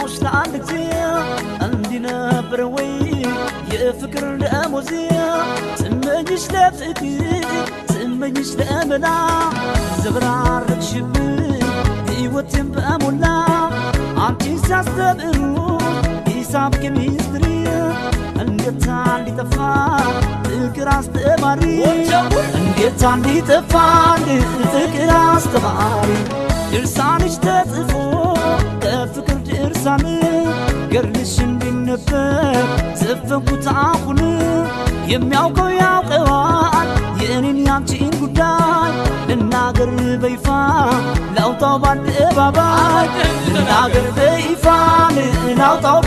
ላስታውስ ለአንድ ጊዜ እንዲህ ነበር ወይ የፍቅር ደሞዜ ስመኝሽ ለፍቅር ስመኝሽ ለመላ ዘበራረቅሽብኝ ሕይወቴን በሞላ አንቺን ሲያስተምሩ ሂሳብ ኬሚስትሪ እንዴት እንዲጠፋ ፍቅር አስተማሪ እንዴት እንዲጠፋ ፍቅር አስተማሪ ድርሳንሽ ተጽፎ ከፍቅር ድርሳን ገርልሽ እንዲነበብ ዘፈንኩት አሁን የሚያውቀው ያውቀዋል የእኔን ያንቺን ጉዳይ ልናገር በይፋ ላውጣው በአደባባይ ልናገር በይፋ ላውጣው